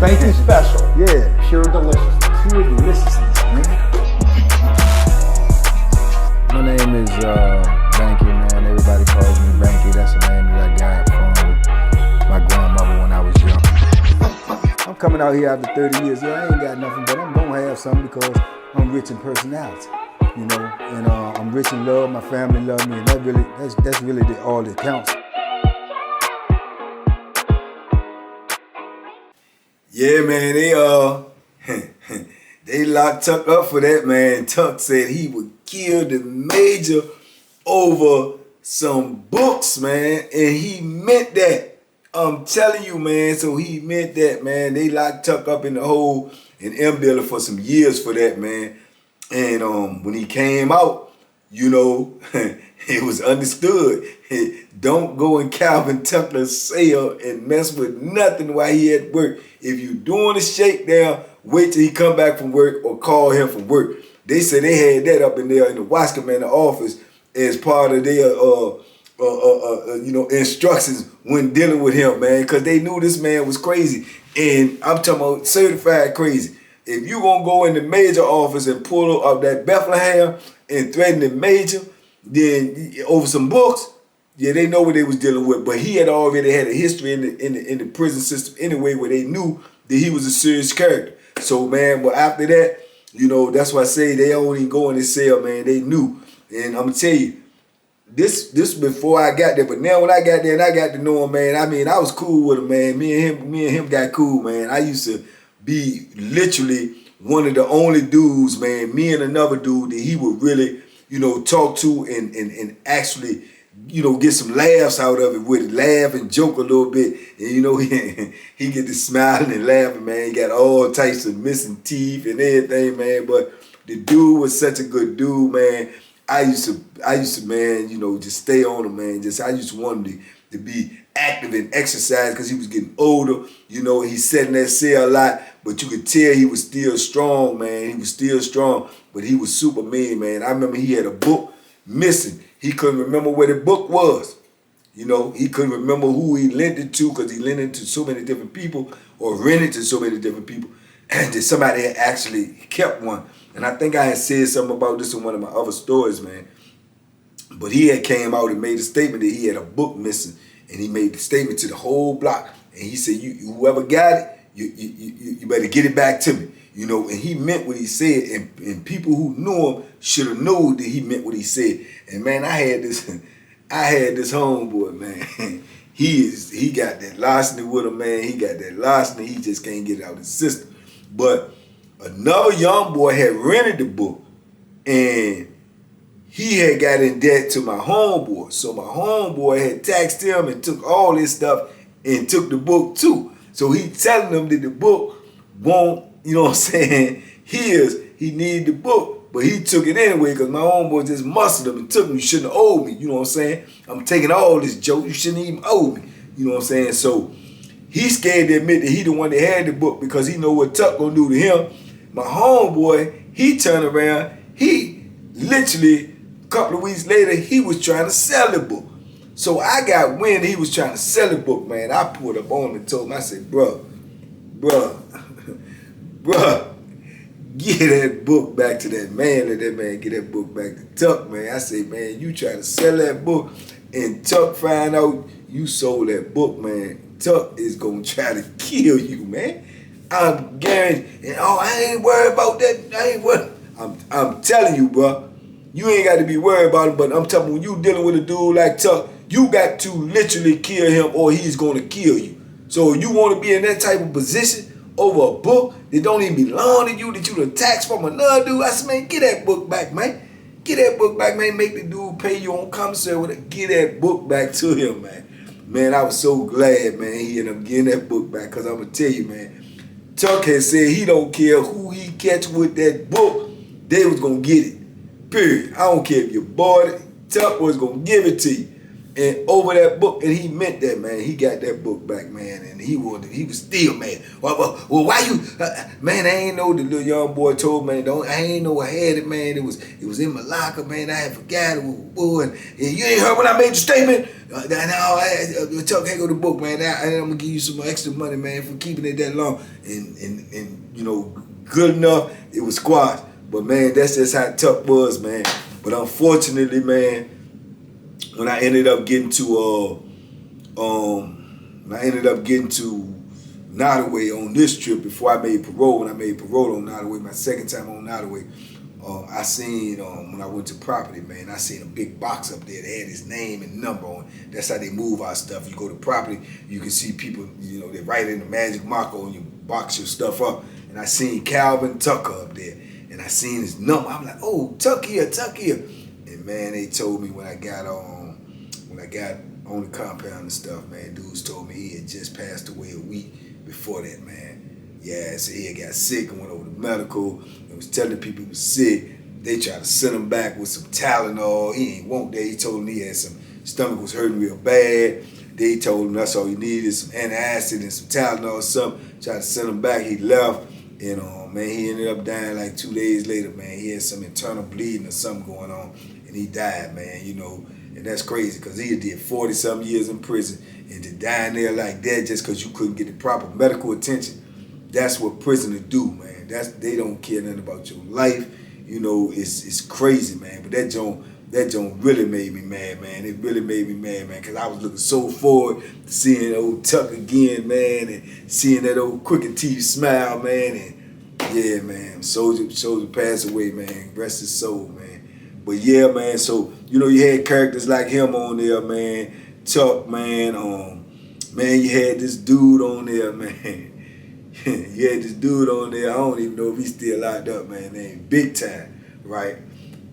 Banky special. Yeah. Pure deliciousness. Pure deliciousness, man. My name is Banky, man. Everybody calls me Banky. That's the name that I got from my grandmother when I was young. I'm coming out here after 30 years. Yeah, I ain't got nothing, but I'm gonna have something because I'm rich in personality, you know, and I'm rich in love. My family love me, and that's really all that counts. Yeah, man, they locked Tuck up for that, man. Tuck said he would kill the major over some books, man, and he meant that. I'm telling you, man, so he meant that, man. They locked Tuck up in the hole in M Building for some years for that, man. And when he came out, you know, it was understood. Don't go in Calvin Tucker's cell and mess with nothing while he at work. If you doing a shakedown, wait till he come back from work or call him from work. They said they had that up in there in the Watch Commander office as part of their instructions when dealing with him, man, because they knew this man was crazy. And I'm talking about certified crazy. If you gonna go in the major office and pull up that Bethlehem and threaten the major, then over some books, yeah, they know what they was dealing with. But he had already had a history in the prison system anyway, where they knew that he was a serious character. So, man, but after that, you know, that's why I say they only go in the cell, man. They knew. And I'm gonna tell you, this before I got there, but now when I got there and I got to know him, man, I mean, I was cool with him, man. Me and him got cool, man. I used to be literally one of the only dudes, man, me and another dude that he would really, you know, talk to and actually, you know, get some laughs out of it with it, laugh and joke a little bit. And, you know, he get to smiling and laughing, man. He got all types of missing teeth and everything, man. But the dude was such a good dude, man. I used to, man, you know, just stay on him, man. I used to want him to be active and exercise because he was getting older. You know, he sat in that cell a lot, but you could tell he was still strong, man. He was still strong, but he was super mean, man. I remember he had a book missing. He couldn't remember where the book was. You know, he couldn't remember who he lent it to because he lent it to so many different people or rented to so many different people. And then somebody had actually kept one. And I think I had said something about this in one of my other stories, man. But he had came out and made a statement that he had a book missing. And he made the statement to the whole block. And he said, whoever got it, you better get it back to me. You know, and he meant what he said. And people who knew him should have known that he meant what he said. And man, I had this homeboy, man. He got that larceny with him, man. He got that larceny. He just can't get it out of his system. But another young boy had rented the book, and he had got in debt to my homeboy. So my homeboy had taxed him and took all this stuff and took the book too. So he telling them that the book won't, you know what I'm saying, he needed the book, but he took it anyway because my homeboy just muscled him and took him. You shouldn't have owed me, you know what I'm saying? I'm taking all this joke, you shouldn't even owe me, you know what I'm saying? So he's scared to admit that he the one that had the book because he know what Tuck gonna do to him. My homeboy, he turned around, he literally, a couple of weeks later, he was trying to sell the book. So I got wind he was trying to sell the book, man. I pulled up on him and told him, I said, bruh, get that book back to that man. Let that man get that book back to Tuck, man. I said, man, you trying to sell that book and Tuck find out you sold that book, man. Tuck is gonna try to kill you, man. I'm guaranteed. And I ain't worried about that. I ain't worried. I'm telling you, bro. You ain't got to be worried about it. But I'm telling you, when you dealing with a dude like Tuck, you got to literally kill him, or he's gonna kill you. So you want to be in that type of position over a book that don't even belong to you, that you done taxed from another dude? I said, man, get that book back, man. Get that book back, man. Make the dude pay you on commissary with it. Get that book back to him, man. Man, I was so glad, man, he ended up getting that book back, because I'm going to tell you, man, Tuck has said he don't care who he catch with that book, they was going to get it, period. I don't care if you bought it, Tuck was going to give it to you. And over that book, and he meant that, man. He got that book back, man, and he was still mad. Well, why you, man, I ain't know, the little young boy told, man, I ain't know I had it, man. It was in my locker, man. I had forgot it, and you ain't heard when I made the statement? Chuck, here go the book, man. I'm gonna give you some extra money, man, for keeping it that long. And you know, good enough, it was squashed. But man, that's just how Tuck was, man. But unfortunately, man, when I ended up getting to Nottoway on this trip before I made parole. When I made parole on Nottoway, my second time on Nottoway, I seen when I went to property, man, I seen a big box up there that had his name and number on it. That's how they move our stuff. You go to property, you can see people, you know, they write in the magic marker on you, box your stuff up. And I seen Calvin Tucker up there, and I seen his number. I'm like, oh, Tuck here. And man, they told me when I got on the compound and stuff, man, dudes told me he had just passed away a week before that, man. Yeah, so he had got sick and went over to medical and was telling people he was sick. They tried to send him back with some Tylenol. He ain't want that. He told him he had some stomach was hurting real bad. They told him that's all he needed, some antacid and some Tylenol or something. Tried to send him back. He left. And man, he ended up dying like 2 days later, man. He had some internal bleeding or something going on, and he died, man, you know. And that's crazy because he did 40-something years in prison, and to die in there like that just because you couldn't get the proper medical attention, that's what prisoners do, man. They don't care nothing about your life. You know, it's crazy, man. But that joint really made me mad, man. It really made me mad, man, because I was looking so forward to seeing old Tuck again, man, and seeing that old crooked teeth smile, man. And yeah, man, Soldier passed away, man. Rest his soul, man. But yeah, man, so, you know, you had characters like him on there, man. Tuck, man. Man, you had this dude on there, man. You had this dude on there, I don't even know if he's still locked up, man, named Big Time, right?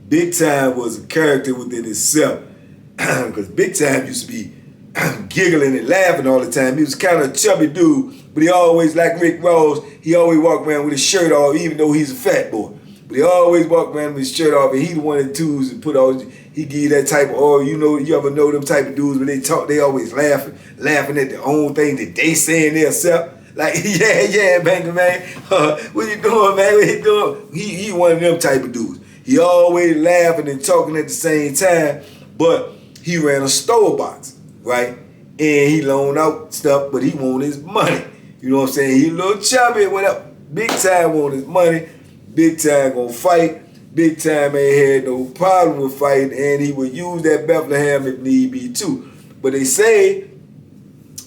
Big Time was a character within itself. Because Big Time used to be giggling and laughing all the time. He was kind of a chubby dude, but he always, like Rick Ross, he always walked around with his shirt off, even though he's a fat boy. But he always walked around with his shirt off, and he the one of the twos and put all, he give you that type of, oh, you know, you ever know them type of dudes when they talk, they always laughing at their own thing that they saying themselves. Like, yeah, Banker, man. What you doing, man? What you doing? He one of them type of dudes. He always laughing and talking at the same time, but he ran a store box, right? And he loaned out stuff, but he want his money. You know what I'm saying? He a little chubby, whatever. Big Time want his money. Big Time gonna fight. Big Time ain't had no problem with fighting, and he would use that Bethlehem if need be too. But they say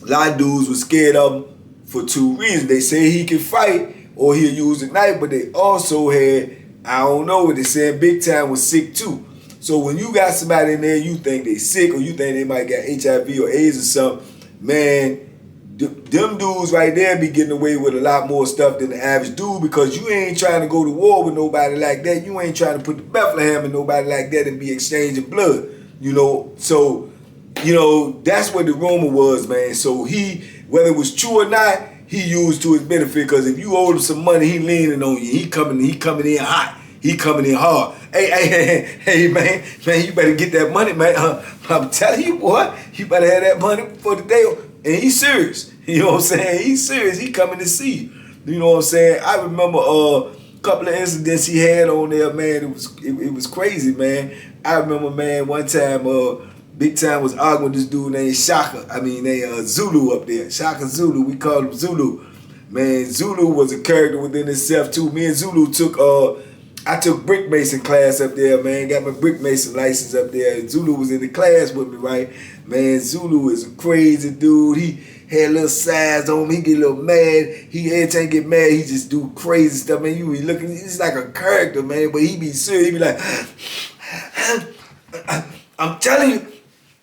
a lot of dudes were scared of him for two reasons. They say he can fight or he'll use a knife, but they also had, I don't know what they said, Big Time was sick too. So when you got somebody in there, you think they sick or you think they might got HIV or AIDS or something, man, them dudes right there be getting away with a lot more stuff than the average dude because you ain't trying to go to war with nobody like that. You ain't trying to put the Bethlehem in nobody like that and be exchanging blood, you know. So, you know, that's what the rumor was, man. So he, whether it was true or not, he used to his benefit because if you owed him some money, he leaning on you. He coming in hot. He coming in hard. Hey, man, you better get that money, man. I'm telling you, boy, you better have that money for the day. And he's serious. You know what I'm saying? He's serious. He coming to see you. You know what I'm saying? I remember a couple of incidents he had on there, man. It was crazy, man. I remember, man, one time Big Time was arguing with this dude named Zulu up there. Shaka Zulu. We called him Zulu. Man, Zulu was a character within himself too. Me and Zulu I took brick mason class up there, man. Got my brick mason license up there. Zulu was in the class with me, right? Man, Zulu is a crazy dude. He had a little size on him. He get a little mad. Every time he get mad, he just do crazy stuff, man. You be looking, he's like a character, man. But he be serious. He be like, I'm telling you,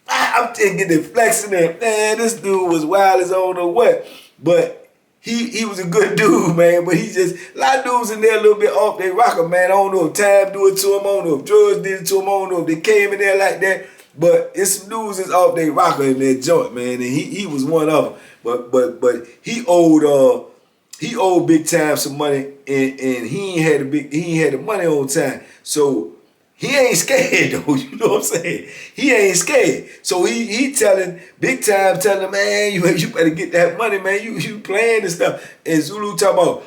I'm taking the flexing there. Man, this dude was wild as I don't know what. But he was a good dude, man, but he just, a lot of dudes in there a little bit off their rocker, man. I don't know if time do it to him, I don't know if drugs did it to him, I don't know if they came in there like that, but it's some dudes that's off their rocker in their joint, man, and he was one of them. But he owed Big Time some money, and he ain't had the money on time. So he ain't scared though, you know what I'm saying? He ain't scared. So he telling Big Time, telling him, man, you better get that money, man. You playing and stuff. And Zulu talking about,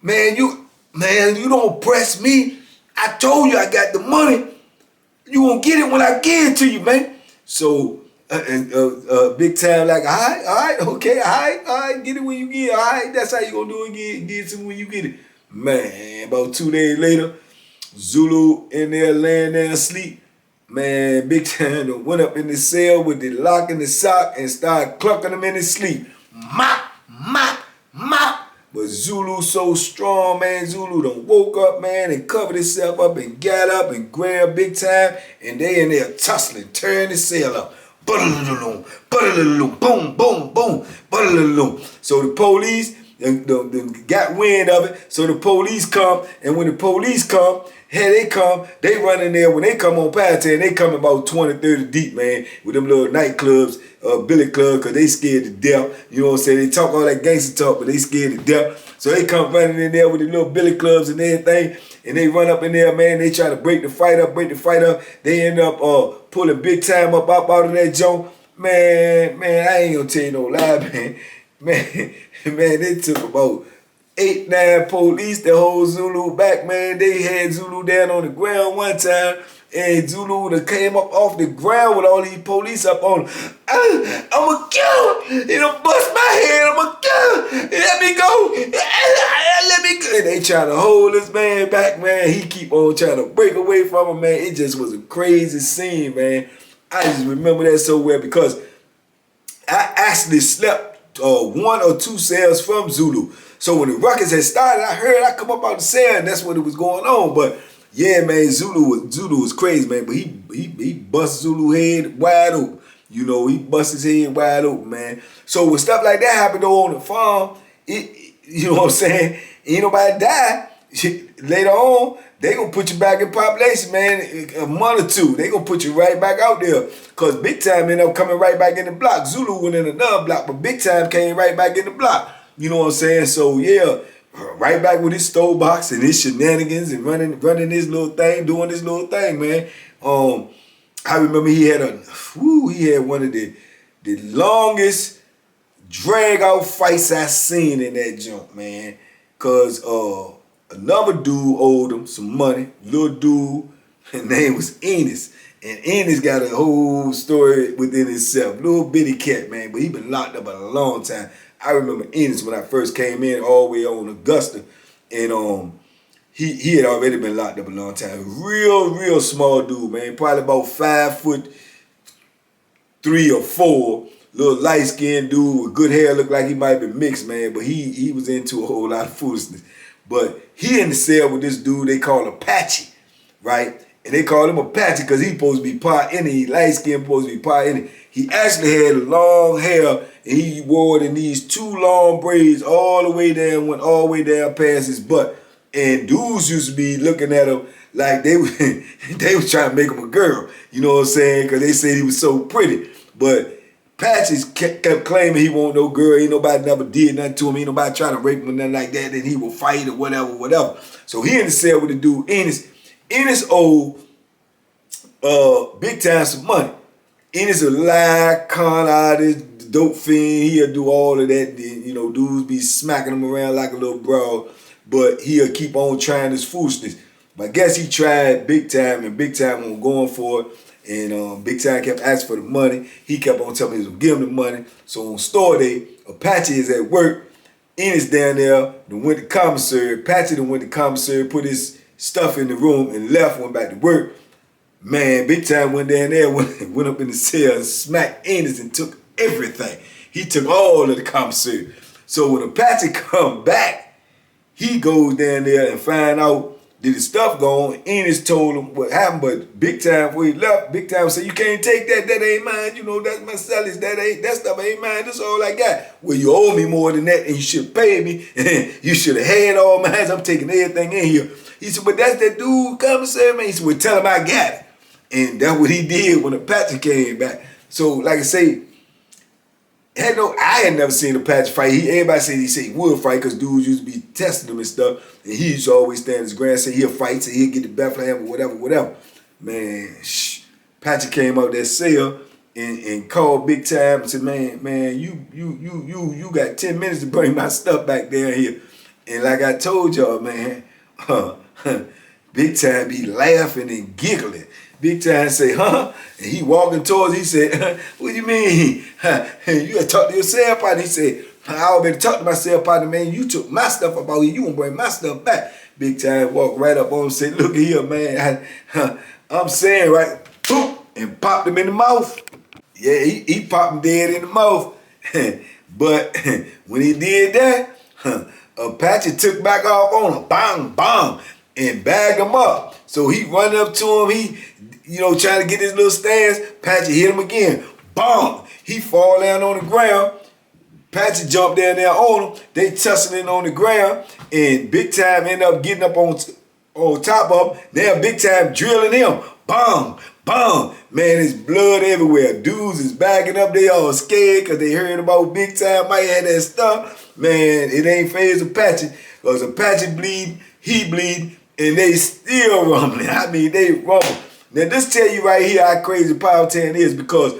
man, you don't press me. I told you I got the money. You won't get it when I give it to you, man. So Big Time like, all right, okay, all right, get it when you get it. All right, that's how you gonna do it. Get it when you get it. Man, about 2 days later, Zulu in there laying there asleep. Man, Big Time done went up in the cell with the lock in the sock and started clucking him in his sleep. Mop, mop, mop. But Zulu so strong, man. Zulu done woke up, man, and covered himself up and got up and grabbed Big Time. And they in there tussling, tearing the cell up. Boom, boom, boom. So the police got wind of it. So the police come, and when the police come, they run in there. When they come on Powhatan, they come about 20, 30 deep, man, with them little nightclubs, billy club, because they scared to death. You know what I'm saying? They talk all that gangster talk, but they scared to death. So they come running in there with the little billy clubs and everything, and they run up in there, man. They try to break the fight up. They end up pulling Big Time up out of that joint. Man, I ain't gonna tell you no lie, man. Man, they took about 8, 9 police to hold Zulu back, man. They had Zulu down on the ground one time, and Zulu done came up off the ground with all these police up on him. I'ma kill him. He done bust my head. I'ma kill him. Let me go. Let me go. And they trying to hold this man back, man. He keep on trying to break away from him, man. It just was a crazy scene, man. I just remember that so well because I actually slept 1 or 2 cells from Zulu. So when the ruckus had started, I come up out the cell, and that's what it was going on. But yeah, man, Zulu was crazy, man. But he bust Zulu head wide open. You know, he bust his head wide open, man. So when stuff like that happened though on the farm, you know what I'm saying? Ain't nobody die. Later on, they gonna put you back in population, man. A month or 2, they gonna put you right back out there. Cause Big Time ended up coming right back in the block. Zulu went in another block, but Big Time came right back in the block. You know what I'm saying? So yeah, right back with his stove box and his shenanigans and running this little thing, doing this little thing, man. I remember he had one of the longest drag out fights I seen in that jump, man. Cause another dude owed him some money. Little dude, his name was Enos. And Enos got a whole story within himself. Little bitty cat, man, but he been locked up a long time. I remember Enos when I first came in all the way on Augusta. And he had already been locked up a long time. Real small dude, man. Probably about 5'3" or 4". Little light-skinned dude with good hair, looked like he might be mixed, man. But he was into a whole lot of foolishness. But he in the cell with this dude they call Apache, right? And they call him Apache because he supposed to be part in it. He light-skinned, supposed to be part in it. He actually had long hair, and he wore it in these 2 long braids all the way down, went all the way down past his butt. And dudes used to be looking at him like they was trying to make him a girl. You know what I'm saying? Because they said he was so pretty. But Patches kept claiming he won't no girl. Ain't nobody never did nothing to him. Ain't nobody trying to rape him or nothing like that. Then he will fight or whatever. So he in the cell with the dude, Enos. Enos owed Big Time some money. Enos a lie, con artist, dope fiend. He'll do all of that. You know, dudes be smacking him around like a little bro. But he'll keep on trying his foolishness. But I guess he tried Big Time, and Big Time wasn't going for it. And Big Time kept asking for the money. He kept on telling me he was going to give him the money. So on store day, Apache is at work. Enos down there, then went to commissary. Apache then went to commissary, put his stuff in the room and left, went back to work. Man, Big Time went down there, went up in the cell and smacked Enos and took everything. He took all of the commissary. So when Apache come back, he goes down there and find out did his stuff gone. Enos told him what happened, but Big Time, before he left, Big Time said, you can't take that, that ain't mine, you know, that's my sellers, that stuff ain't mine, that's all I got. Well, you owe me more than that, and you should pay me, you should have had all mine, I'm taking everything in here. He said, but that's that dude commissary, man. He said, well, tell him I got it. And that's what he did when Apache came back. So, like I say, I had never seen Apache fight. Everybody said he would fight because dudes used to be testing him and stuff. And he used to always stand his ground, say he'll fight, say he'll get the Bethlehem or whatever. Man, Apache came out that cell and called Big Time and said, man, you got 10 minutes to bring my stuff back down here. And like I told y'all, man, Big Time be laughing and giggling. Big Time say, huh? And he walking towards, he said, what do you mean? You gotta talk to your cell partner. He said, I already talked to my cell partner, man. You took my stuff about here. You gonna bring my stuff back. Big Time walked right up on him and said, look here, man. I'm saying, right, boom, and popped him in the mouth. Yeah, he popped him dead in the mouth. But when he did that, Apache took back off on him, bang, bang, and bagged him up. So he run up to him, he, trying to get his little stance. Apache hit him again, bang. He fall down on the ground. Apache jumped down there on him. They tussling on the ground, and Big Time end up getting up on top of him. Now Big Time drilling him, bang, bang. Man, there's blood everywhere. Dudes is backing up. They all scared because they heard about Big Time might have that stuff. Man, it ain't phase Apache because Apache bleed, he bleed, and they still rumbling. I mean, they rumble. Now, this tell you right here how crazy Powhatan is because,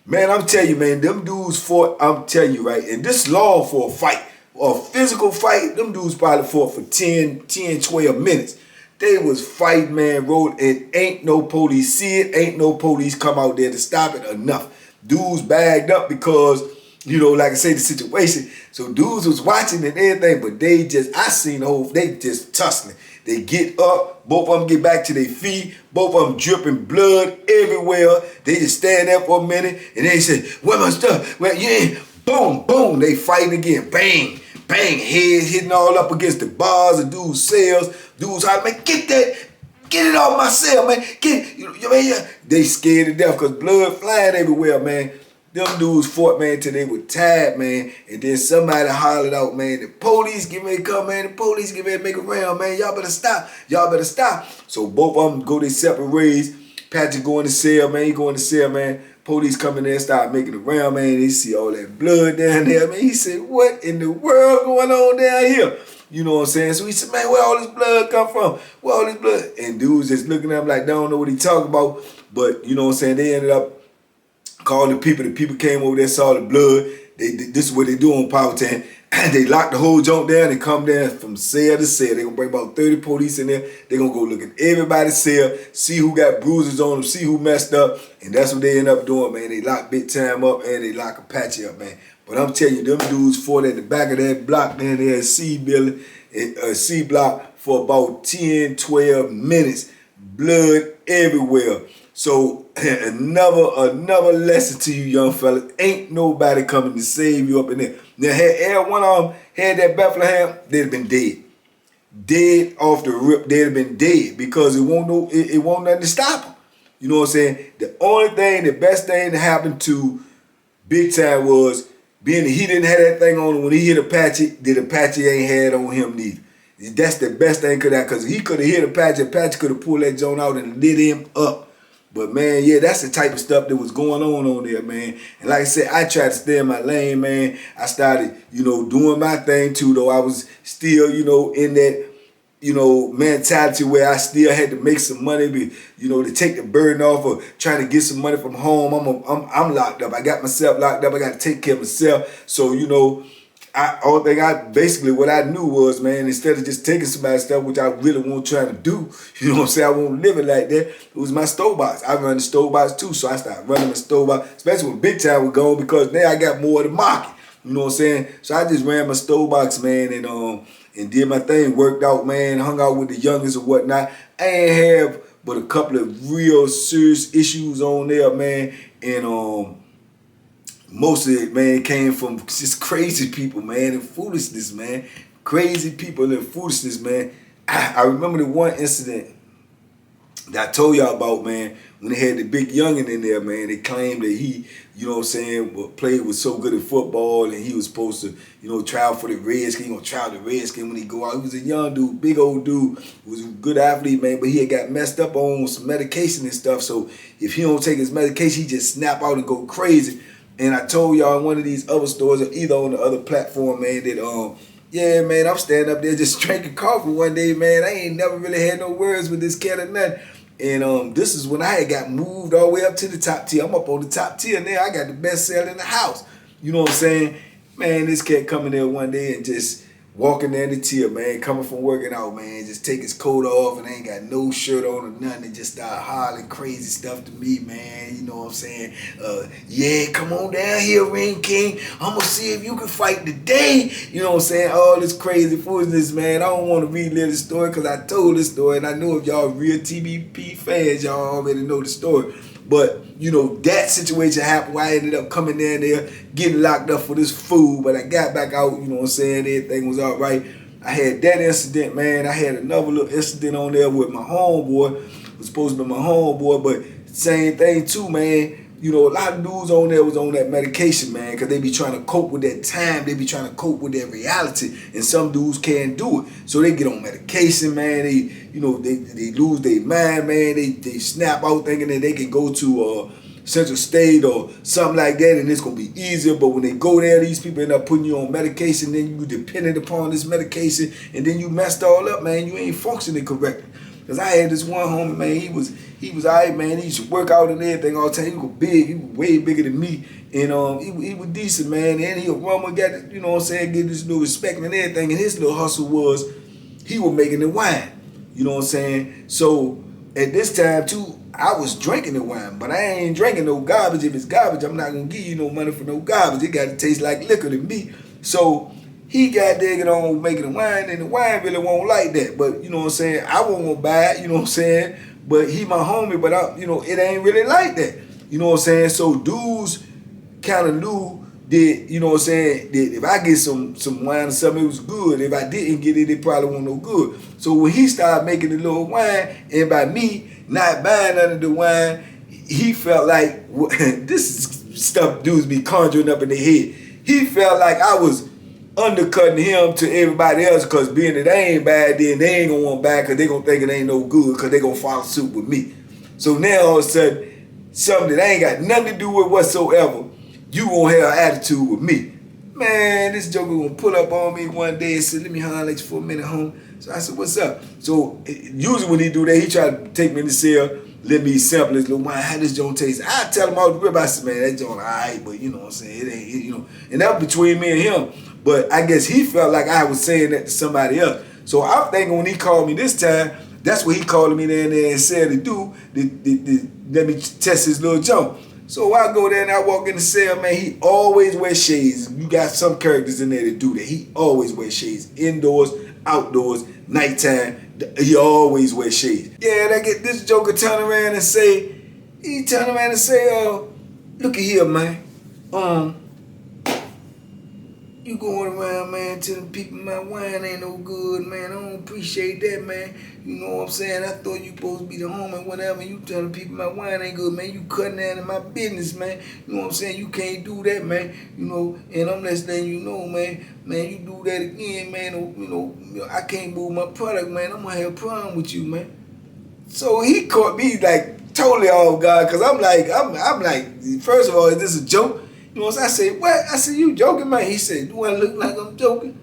man, I'm telling you, man, them dudes fought, I'm telling you, right, and this long for a fight, a physical fight, them dudes probably fought for 10, 12 minutes. They was fighting, man, road, and ain't no police see it, ain't no police come out there to stop it enough. Dudes bagged up because, like I say, the situation. So dudes was watching and everything, but they just, I seen the whole, they just tussling. They get up, both of them get back to their feet, both of them dripping blood everywhere. They just stand there for a minute, and they say, where my stuff? Well, yeah, boom, boom, they fighting again, bang, bang, heads hitting all up against the bars of dudes' cells. Dudes hollering, man, get it off my cell, man, get it. They scared to death because blood flying everywhere, man. Them dudes fought, man, till they were tired, man. And then somebody hollered out, man, the police get ready to come, man. The police get ready to make a round, man. Y'all better stop. Y'all better stop. So both of them go their separate ways. Patrick go in the cell, man. He go in the cell, man. Police come in there and start making a round, man. They see all that blood down there, man. He said, what in the world going on down here? You know what I'm saying? So he said, man, where all this blood come from? Where all this blood? And dudes just looking at him like, they don't know what he talking about. But, you know what I'm saying? They ended up calling the people. The people came over there, saw the blood. This is what they do on Powhatan. They lock the whole junk down and come down from cell to cell. They're going to bring about 30 police in there. They're going to go look at everybody's cell, see who got bruises on them, see who messed up. And that's what they end up doing, man. They lock Big Time up and they lock Apache up, man. But I'm telling you, them dudes fought at the back of that block down there at C building, C block for about 10, 12 minutes. Blood everywhere. So another lesson to you young fellas. Ain't nobody coming to save you up in there. Now had one of them had that Bethlehem, they'd have been dead. Dead off the rip, they'd have been dead because it won't nothing to stop them. You know what I'm saying? The best thing that happened to Big Time was being that he didn't have that thing on him when he hit Apache, that Apache ain't had on him neither. That's the best thing could have, because he could have hit Apache could have pulled that joint out and lit him up. But, man, yeah, that's the type of stuff that was going on there, man. And like I said, I tried to stay in my lane, man. I started, doing my thing, too, though I was still, in that, mentality where I still had to make some money, to take the burden off of trying to get some money from home. I'm locked up. I got myself locked up. I got to take care of myself. So, what I knew was, man, instead of just taking somebody's stuff, which I really won't try to do, I won't live it like that. It was my store box. I run the store box too, so I started running the store box, especially when Big Time was gone, because now I got more of the market. You know what I'm saying? So I just ran my store box, man, and did my thing, worked out, man, hung out with the youngest and whatnot. I ain't have but a couple of real serious issues on there, man, and most of it, man, came from just crazy people, man, and foolishness, man. Crazy people and foolishness, man. I remember the one incident that I told y'all about, man, when they had the big youngin in there, man. They claimed that he, played was so good at football and he was supposed to, trial for the Redskins. He gonna trial the Redskins when he go out. He was a young dude, big old dude. He was a good athlete, man, but he had got messed up on some medication and stuff. So if he don't take his medication, he just snap out and go crazy. And I told y'all in one of these other stores, or either on the other platform, man, that yeah, man, I'm standing up there just drinking coffee one day, man. I ain't never really had no words with this cat or nothing. And this is when I had got moved all the way up to the top tier. I'm up on the top tier now. I got the best sale in the house. You know what I'm saying? Man, this cat coming there one day and just walking there in the tier, man, coming from working out, man, just take his coat off and ain't got no shirt on or nothing and just start hollering crazy stuff to me, man. You know what I'm saying? Yeah, come on down here, Ring King. I'm gonna see if you can fight today. You know what I'm saying? All this crazy foolishness, man. I don't want to relive the story because I told the story, and I know if y'all real TBP fans, y'all already know the story. But, you know, that situation happened where I ended up coming down there, getting locked up for this food, but I got back out, you know what I'm saying, everything was all right. I had that incident, man. I had another little incident on there with my homeboy. It was supposed to be my homeboy, but same thing too, man. You know, a lot of dudes on there was on that medication, man, because they be trying to cope with that time. They be trying to cope with that reality, and some dudes can't do it. So they get on medication, man. They, you know, they lose their mind, man. They snap out thinking that they can go to Central State or something like that, and it's going to be easier. But when they go there, these people end up putting you on medication, then you dependent upon this medication, and then you messed all up, man. You ain't functioning correctly. Cause I had this one homie, man, he was alright, man. He used to work out and everything all the time. He was big, he was way bigger than me. And he was decent, man. And he a rummer, got, you know what I'm saying, get this little respect and everything. And his little hustle was, he was making the wine. You know what I'm saying? So at this time too, I was drinking the wine, but I ain't drinking no garbage. If it's garbage, I'm not gonna give you no money for no garbage. It gotta taste like liquor to me. So he got digging on making the wine, and the wine really won't like that. But, you know what I'm saying, I won't want to buy it, you know what I'm saying? But he my homie, but you know, it ain't really like that. You know what I'm saying? So dudes kind of knew that, you know what I'm saying, that if I get some wine or something, it was good. If I didn't get it, it probably wasn't no good. So when he started making the little wine, and by me not buying none of the wine, he felt like, this is stuff dudes be conjuring up in their head. He felt like I was undercutting him to everybody else, because being that they ain't bad, then they ain't gonna want to buy because they gonna think it ain't no good, because they gonna follow suit with me. So now all of a sudden, something that ain't got nothing to do with whatsoever, you gonna have an attitude with me. Man, this joker gonna pull up on me one day and said, let me holler at you for a minute, home. So I said, what's up? So usually when he do that, he try to take me in the cell, let me sample this little wine, how this joint taste. I tell him all the rip, I said, man, that joint all right, but you know what I'm saying, it ain't, you know. And that was between me and him. But I guess he felt like I was saying that to somebody else. So I'm thinking when he called me this time, that's what he called me down there and said to do, let me test his little jump. So I go there and I walk in the cell, man, he always wears shades. You got some characters in there that do that. He always wears shades. Indoors, outdoors, nighttime, he always wears shades. Yeah, and I get this joker turn around and say, look at here, man. You going around, man, telling people my wine ain't no good, man. I don't appreciate that, man. You know what I'm saying? I thought you supposed to be the homie, whatever. You telling people my wine ain't good, man. You cutting out of my business, man. You know what I'm saying? You can't do that, man. You know, and I'm less than you know, man. Man, you do that again, man. You know, I can't move my product, man. I'm gonna have a problem with you, man. So he caught me like totally off guard, cause I'm like, first of all, is this a joke? You know what I'm saying? I said, what? I said, you joking, man? He said, do I look like I'm joking?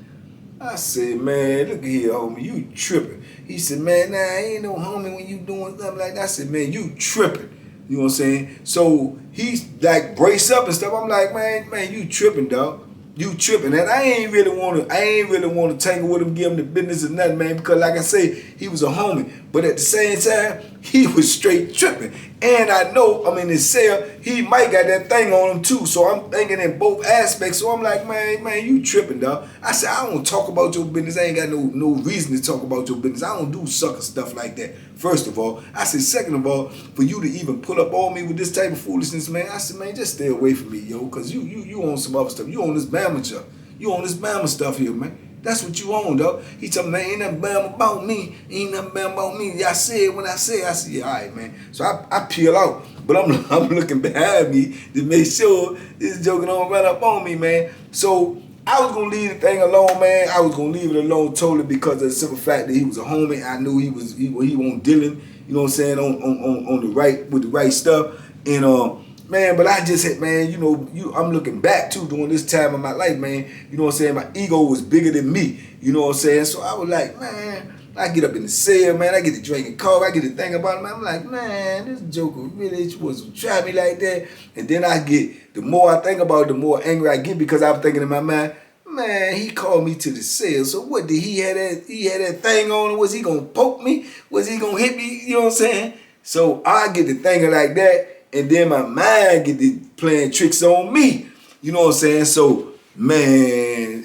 I said, man, look here, homie, you tripping. He said, man, nah, I ain't no homie when you doing something like that. I said, man, you tripping. You know what I'm saying? So he's like brace up and stuff. I'm like, man, you tripping, dog. You tripping. And I ain't really want to tangle with him, give him the business or nothing, man, because like I say, he was a homie. But at the same time, he was straight tripping. And I know, I mean, his cell, he might got that thing on him too. So I'm thinking in both aspects. So I'm like, man, you tripping, dog. I said, I don't talk about your business. I ain't got no reason to talk about your business. I don't do sucker stuff like that, first of all. I said, second of all, for you to even pull up on me with this type of foolishness, man, I said, man, just stay away from me, yo, because you on some other stuff. You on this Bama stuff. You on this Bama stuff here, man. That's what you on, dog. He told me, man, ain't nothing bad about me. Ain't nothing bad about me. I said when I said, yeah, all right, man. So I peel out. But I'm looking behind me to make sure this joker don't run up on me, man. So I was going to leave the thing alone, man. I was going to leave it alone totally because of the simple fact that he was a homie. I knew he wasn't dealing, you know what I'm saying, on the right, with the right stuff. And, man, but I just had, man, you know, I'm looking back too during this time of my life, man. You know what I'm saying? My ego was bigger than me. You know what I'm saying? So I was like, man, I get up in the cell, man. I get to drinking coffee. I get to think about it, man. I'm like, man, this joker really was try me like that. And then the more I think about it, the more angry I get because I'm thinking in my mind, man, Man, he called me to the cell. So what did he had that thing on? Was he gonna poke me? Was he gonna hit me? You know what I'm saying? So I get to thinking like that, and then my mind get to playing tricks on me. You know what I'm saying? So man,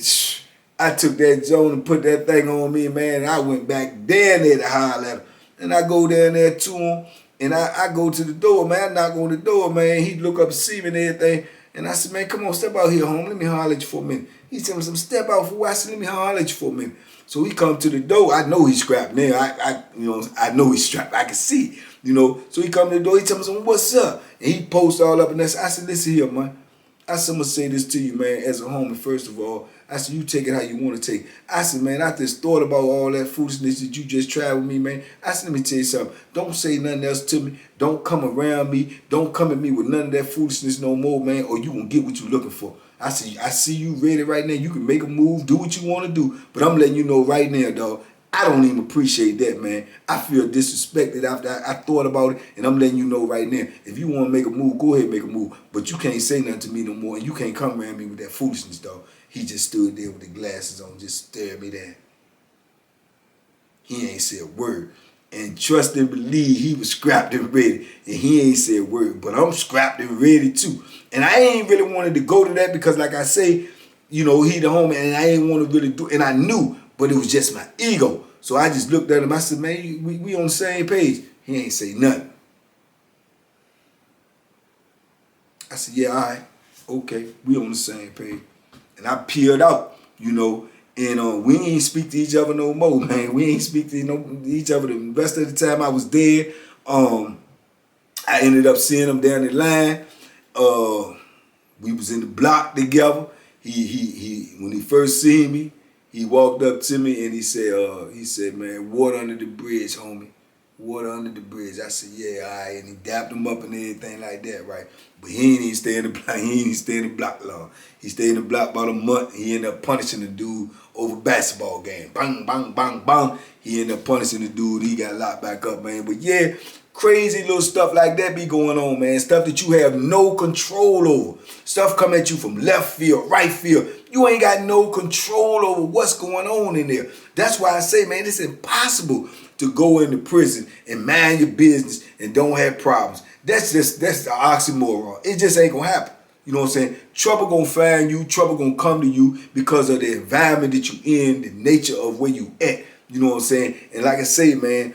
I took that zone and put that thing on me, man. And I went back down there to holler at him. And I go down there to him, and I go to the door, man. I knock on the door, man. He look up to see me and everything. And I said, man, come on, step out here, home. Let me holler at you for a minute. He said, step out for what? I said, let me holler at you for a minute. So he come to the door. I know he's strapped now. I know he's strapped. I can see, So he come to the door. He tell me, what's up? And he posts all up in there. I said, listen here, man. I said, I'm going to say this to you, man, as a homie, first of all. I said, you take it how you want to take it. I said, man, I just thought about all that foolishness that you just tried with me, man. I said, let me tell you something. Don't say nothing else to me. Don't come around me. Don't come at me with none of that foolishness no more, man, or you going to get what you're looking for. I said, I see you ready right now. You can make a move, do what you want to do. But I'm letting you know right now, dog, I don't even appreciate that, man. I feel disrespected after I thought about it, and I'm letting you know right now. If you want to make a move, go ahead and make a move. But you can't say nothing to me no more, and you can't come around me with that foolishness, dog. He just stood there with the glasses on, just stared me down. He ain't said a word. And trust and believe he was scrapped and ready. And he ain't said a word. But I'm scrapped and ready too. And I ain't really wanted to go to that because, like I say, he the homie, and I ain't want to really do it. And I knew, but it was just my ego. So I just looked at him. I said, man, we on the same page. He ain't say nothing. I said, yeah, all right. Okay, we on the same page. And I peeled out, and we ain't speak to each other no more, man. We ain't speak to each other the rest of the time I was there. I ended up seeing him down the line. We was in the block together. He when he first seen me, he walked up to me and he said, man, water under the bridge, homie. Water under the bridge. I said, yeah, all right. And he dapped him up and everything like that, right? But he ain't even stay in the block. He ain't even stay in the block long. He stayed in the block about a month. He ended up punishing the dude over basketball game. Bang, bang, bang, bang. He ended up punishing the dude. He got locked back up, man. But yeah, crazy little stuff like that be going on, man. Stuff that you have no control over. Stuff come at you from left field, right field. You ain't got no control over what's going on in there. That's why I say, man, it's impossible to go into prison and mind your business and don't have problems. That's the oxymoron. It just ain't gonna happen. You know what I'm saying? Trouble gonna find you. Trouble gonna come to you because of the environment that you in, the nature of where you at. You know what I'm saying? And like I say, man,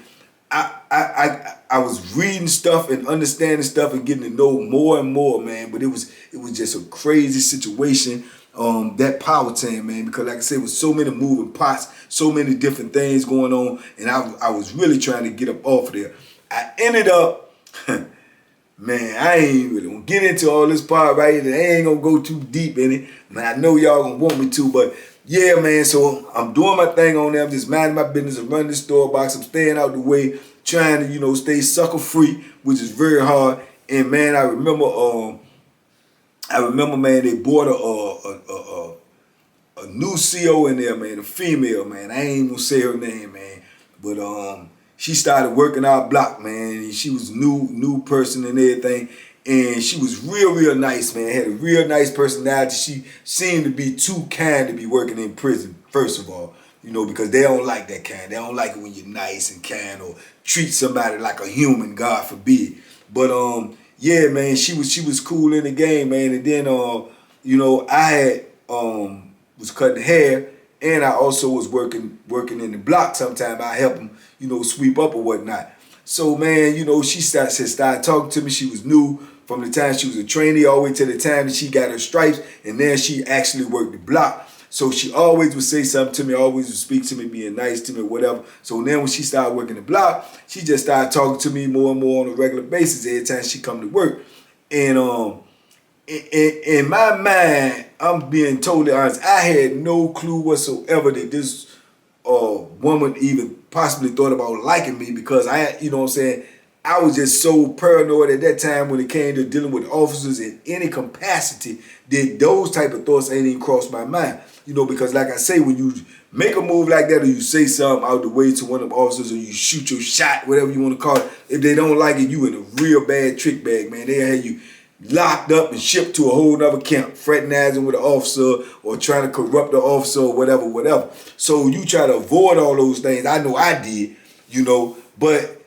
I was reading stuff and understanding stuff and getting to know more and more, man. But it was just a crazy situation. That Powhatan, man, because like I said, with so many moving parts, so many different things going on, and I was really trying to get up off of there. I ended up, man, I ain't really gonna get into all this part right here. I ain't gonna go too deep in it, man. I know y'all gonna want me to, but yeah, man, so I'm doing my thing on there. I'm just minding my business and running the store box. I'm staying out the way, trying to, stay sucker free, which is very hard. And man, I remember, man, they brought a new CO in there, man, a female, man. I ain't gonna say her name, man, but she started working our block, man. And she was new person and everything, and she was real nice, man. Had a real nice personality. She seemed to be too kind to be working in prison. First of all, because they don't like that kind. They don't like it when you're nice and kind or treat somebody like a human, God forbid. But yeah, man, she was cool in the game, man. And then I had was cutting hair, and I also was working in the block. Sometimes I help them, sweep up or whatnot. So man, she started talking to me. She was new from the time she was a trainee all the way to the time that she got her stripes, and then she actually worked the block. So she always would say something to me, always would speak to me, being nice to me, whatever. So then when she started working the block, she just started talking to me more and more on a regular basis every time she come to work. And in my mind, I'm being totally honest, I had no clue whatsoever that this woman even possibly thought about liking me, because I was just so paranoid at that time when it came to dealing with officers in any capacity that those type of thoughts ain't even crossed my mind. Because like I say, when you make a move like that or you say something out the way to one of the officers or you shoot your shot, whatever you want to call it, if they don't like it, you in a real bad trick bag, man. They'll have you locked up and shipped to a whole nother camp, fraternizing with an officer or trying to corrupt the officer or whatever. So you try to avoid all those things. I know I did, you know, but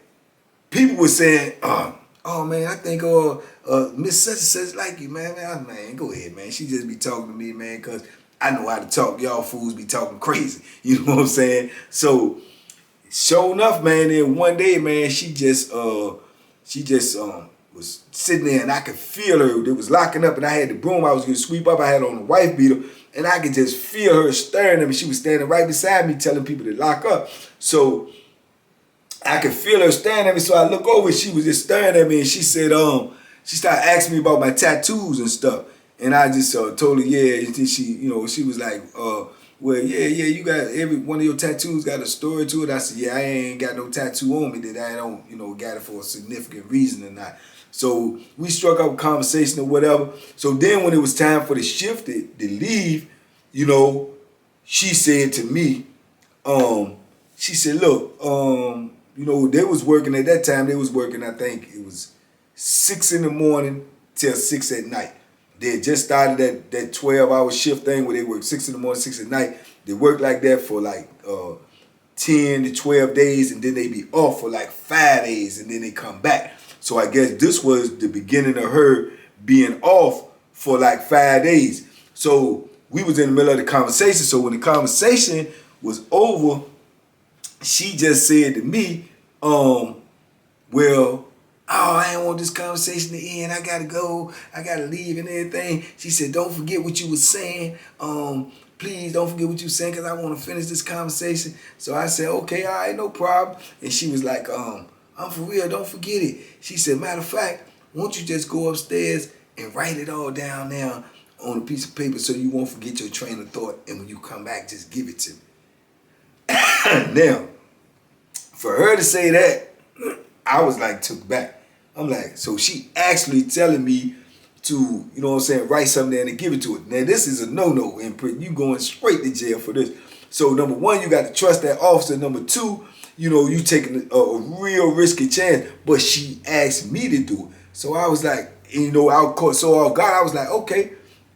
people were saying, oh man, I think Miss Such and Such like you, man. Man, go ahead, man. She just be talking to me, man, because I know how to talk. Y'all fools be talking crazy. You know what I'm saying? So, sure enough, man, then one day, man, she just was sitting there and I could feel her. It was locking up and I had the broom I was going to sweep up. I had on a wife beater and I could just feel her staring at me. She was standing right beside me telling people to lock up. So I could feel her staring at me. So I look over and she was just staring at me and she said, she started asking me about my tattoos and stuff. And I just told her, yeah. And then she was like, well, yeah, you got every one of your tattoos got a story to it. I said, yeah, I ain't got no tattoo on me that I don't, got it for a significant reason or not. So we struck up a conversation or whatever. So then when it was time for the shift to leave, she said to me, she said, look, they was working at that time. They was working, I think it was 6 in the morning till 6 at night. They had just started that 12-hour shift thing where they work 6 in the morning, 6 at night. They work like that for like 10 to 12 days, and then they be off for like 5 days, and then they come back. So I guess this was the beginning of her being off for like 5 days. So we was in the middle of the conversation. So when the conversation was over, she just said to me, well, I ain't want this conversation to end. I gotta go. I gotta leave and everything. She said, don't forget what you was saying. Please don't forget what you were saying because I want to finish this conversation. So I said, okay, all right, no problem. And she was like, I'm for real, don't forget it. She said, matter of fact, won't you just go upstairs and write it all down now on a piece of paper so you won't forget your train of thought, and when you come back, just give it to me. Now, for her to say that, I was like took back. I'm like, so she actually telling me to, write something there and give it to her. Now, this is a no-no in prison. You going straight to jail for this. So, number one, you got to trust that officer. Number two, you taking a real risky chance. But she asked me to do it. So I was like, I was caught so off guard. I was like, okay.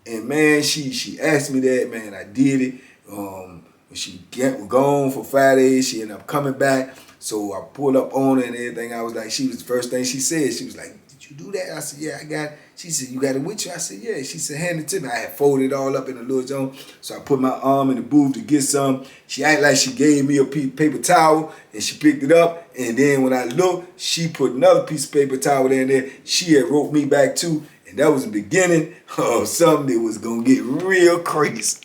And man, she asked me that, man. I did it. When she was gone for 5 days, she ended up coming back. So I pulled up on her and everything. I was like, the first thing she said, she was like, did you do that? I said, yeah, I got it. She said, you got it with you? I said, yeah. She said, hand it to me. I had folded it all up in a little zone. So I put my arm in the booth to get some. She acted like she gave me a paper towel and she picked it up. And then when I looked, she put another piece of paper towel in there. She had wrote me back too. And that was the beginning of something that was going to get real crazy.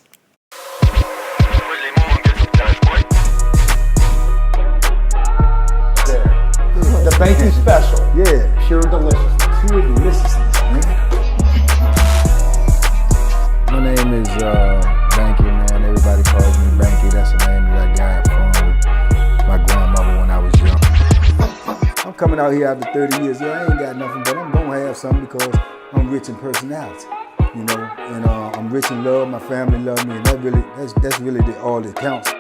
The banking special. Yeah. Pure deliciousness. Pure deliciousness, man. My name is Banky, man. Everybody calls me Banky. That's the name that I got from my grandmother when I was young. I'm coming out here after 30 years. Yeah, I ain't got nothing, but I'm gonna have something because I'm rich in personality, and I'm rich in love. My family love me, and that's really all that counts.